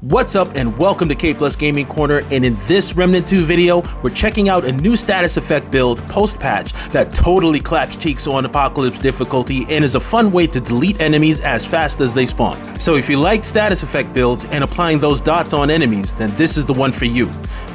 What's up and welcome to KplusGaming Corner, and in this Remnant 2 video, we're checking out a new status effect build post-patch that totally claps cheeks on Apocalypse difficulty and is a fun way to delete enemies as fast as they spawn. So if you like status effect builds and applying those dots on enemies, then this is the one for you.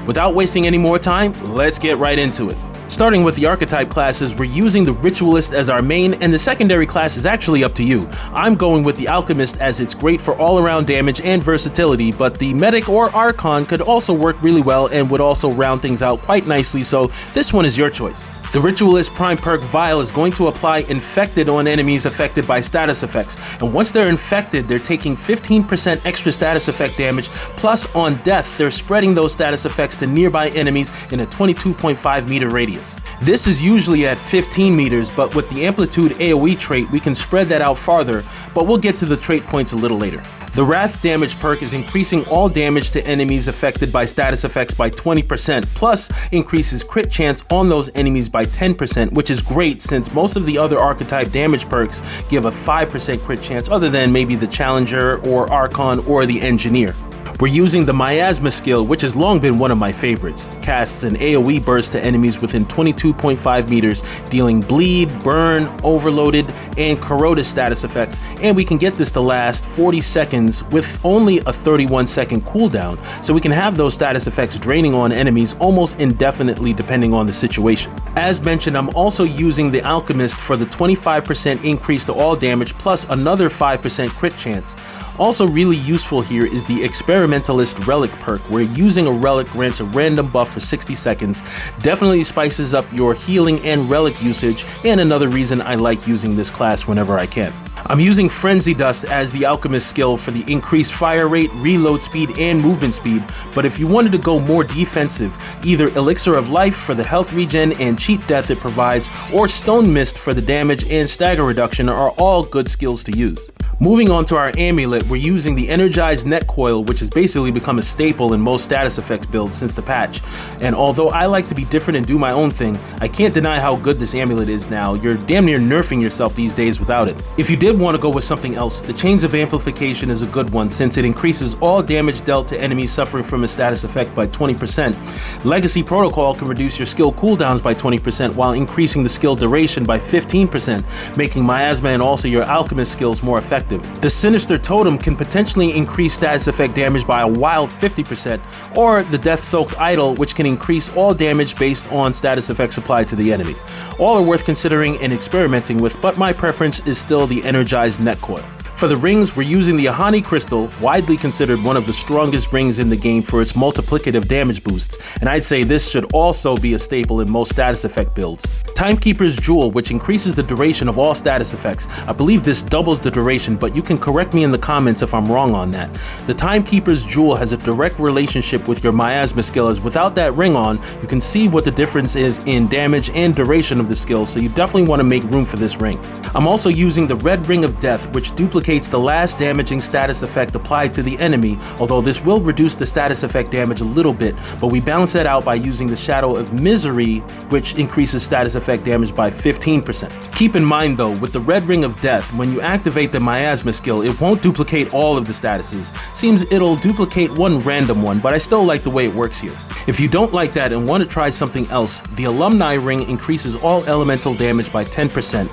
Without wasting any more time, let's get right into it. Starting with the Archetype classes, we're using the Ritualist as our main, and the secondary class is actually up to you. I'm going with the Alchemist as it's great for all-around damage and versatility, but the Medic or Archon could also work really well and would also round things out quite nicely, so this one is your choice. The Ritualist Prime perk Vial is going to apply Infected on enemies affected by status effects, and once they're infected, they're taking 15% extra status effect damage, plus on death, they're spreading those status effects to nearby enemies in a 22.5 meter radius. This is usually at 15 meters, but with the Amplitude AoE trait, we can spread that out farther, but we'll get to the trait points a little later. The Wrath damage perk is increasing all damage to enemies affected by status effects by 20%, plus increases crit chance on those enemies by 10%, which is great since most of the other Archetype damage perks give a 5% crit chance other than maybe the Challenger or Archon or the Engineer. We're using the Miasma skill, which has long been one of my favorites. It casts an AoE burst to enemies within 22.5 meters, dealing bleed, burn, overloaded, and corroded status effects, and we can get this to last 40 seconds with only a 31-second cooldown, so we can have those status effects draining on enemies almost indefinitely depending on the situation. As mentioned, I'm also using the Alchemist for the 25% increase to all damage plus another 5% crit chance. Also really useful here is the Experimentalist Relic perk, where using a relic grants a random buff for 60 seconds, definitely spices up your healing and relic usage, and another reason I like using this class whenever I can. I'm using Frenzy Dust as the Alchemist skill for the increased fire rate, reload speed, and movement speed, but if you wanted to go more defensive, either Elixir of Life for the health regen and cheat death it provides, or Stone Mist for the damage and stagger reduction are all good skills to use. Moving on to our Amulet, we're using the Energized Net Coil, which has basically become a staple in most status effects builds since the patch, and although I like to be different and do my own thing, I can't deny how good this amulet is now. You're damn near nerfing yourself these days without it. If you did want to go with something else, the Chains of Amplification is a good one since it increases all damage dealt to enemies suffering from a status effect by 20%. Legacy Protocol can reduce your skill cooldowns by 20% while increasing the skill duration by 15%, making Miasma and also your Alchemist skills more effective. The Sinister Totem can potentially increase status effect damage by a wild 50%, or the Death-Soaked Idol, which can increase all damage based on status effects applied to the enemy. All are worth considering and experimenting with, but my preference is still the Energized Net Coil. For the rings, we're using the Ahani Crystal, widely considered one of the strongest rings in the game for its multiplicative damage boosts, and I'd say this should also be a staple in most status effect builds. Timekeeper's Jewel, which increases the duration of all status effects. I believe this doubles the duration, but you can correct me in the comments if I'm wrong on that. The Timekeeper's Jewel has a direct relationship with your Miasma skill, as without that ring on, you can see what the difference is in damage and duration of the skill, so you definitely want to make room for this ring. I'm also using the Red Ring of Death, which duplicates the last damaging status effect applied to the enemy, although this will reduce the status effect damage a little bit, but we balance that out by using the Shadow of Misery, which increases status effect damage by 15%. Keep in mind though, with the Red Ring of Death, when you activate the Miasma skill, it won't duplicate all of the statuses. Seems it'll duplicate one random one, but I still like the way it works here. If you don't like that and want to try something else, the Alumni Ring increases all elemental damage by 10%.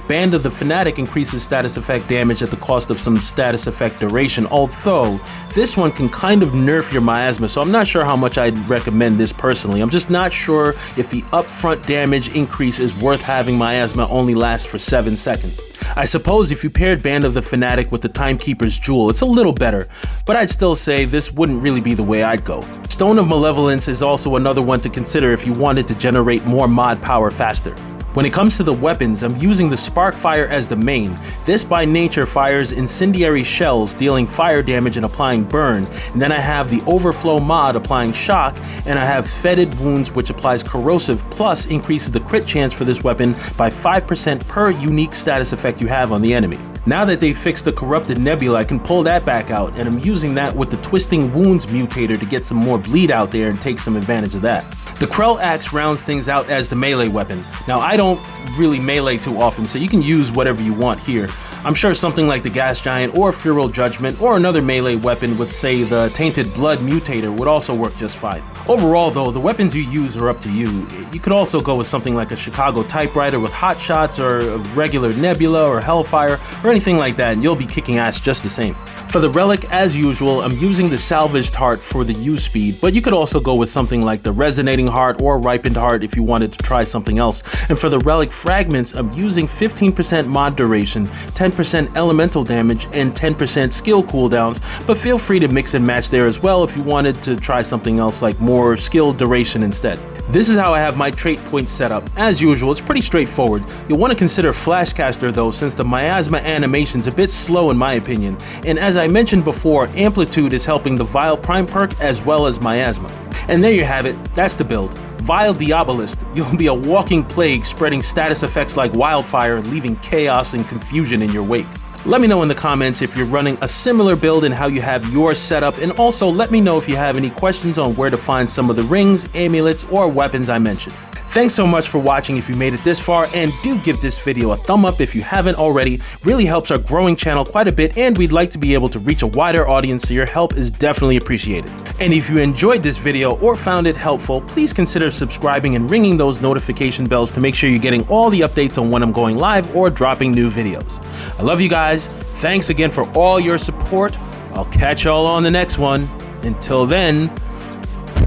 Band of the Fanatic increases status effect damage at the cost of some status effect duration, although this one can kind of nerf your Miasma, so I'm not sure how much I'd recommend this personally. I'm just not sure if the upfront damage increase is worth having Miasma only last for 7 seconds. I suppose if you paired Band of the Fanatic with the Timekeeper's Jewel, it's a little better, but I'd still say this wouldn't really be the way I'd go. Stone of Malevolence is also another one to consider if you wanted to generate more mod power faster. When it comes to the weapons, I'm using the Sparkfire as the main. This by nature fires incendiary shells, dealing fire damage and applying burn, and then I have the Overflow mod applying shock, and I have Fetid Wounds which applies corrosive plus increases the crit chance for this weapon by 5% per unique status effect you have on the enemy. Now that they fixed the Corrupted Nebula, I can pull that back out, and I'm using that with the Twisting Wounds mutator to get some more bleed out there and take some advantage of that. The Krell Axe rounds things out as the melee weapon. Now I don't really melee too often, so you can use whatever you want here. I'm sure something like the Gas Giant or Feral Judgment or another melee weapon with, say, the Tainted Blood Mutator would also work just fine. Overall though, the weapons you use are up to you. You could also go with something like a Chicago Typewriter with hot shots, or a regular Nebula or Hellfire or anything like that, and you'll be kicking ass just the same. For the Relic, as usual, I'm using the Salvaged Heart for the use speed, but you could also go with something like the Resonating Heart or Ripened Heart if you wanted to try something else. And for the Relic Fragments, I'm using 15% mod duration, 10% elemental damage, and 10% skill cooldowns, but feel free to mix and match there as well if you wanted to try something else like more skill duration instead. This is how I have my trait points set up. As usual, it's pretty straightforward. You'll want to consider Flashcaster though, since the miasma animation's a bit slow in my opinion, and as I mentioned before, Amplitude is helping the Vile Prime perk as well as miasma. And there you have it, that's the build. Vile Diabolist, you'll be a walking plague spreading status effects like wildfire and leaving chaos and confusion in your wake. Let me know in the comments if you're running a similar build and how you have yours set up, and also let me know if you have any questions on where to find some of the rings, amulets, or weapons I mentioned. Thanks so much for watching if you made it this far, and do give this video a thumb up if you haven't already. Really helps our growing channel quite a bit, and we'd like to be able to reach a wider audience, so your help is definitely appreciated. And if you enjoyed this video or found it helpful, please consider subscribing and ringing those notification bells to make sure you're getting all the updates on when I'm going live or dropping new videos. I love you guys. Thanks again for all your support. I'll catch y'all on the next one. Until then,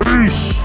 peace!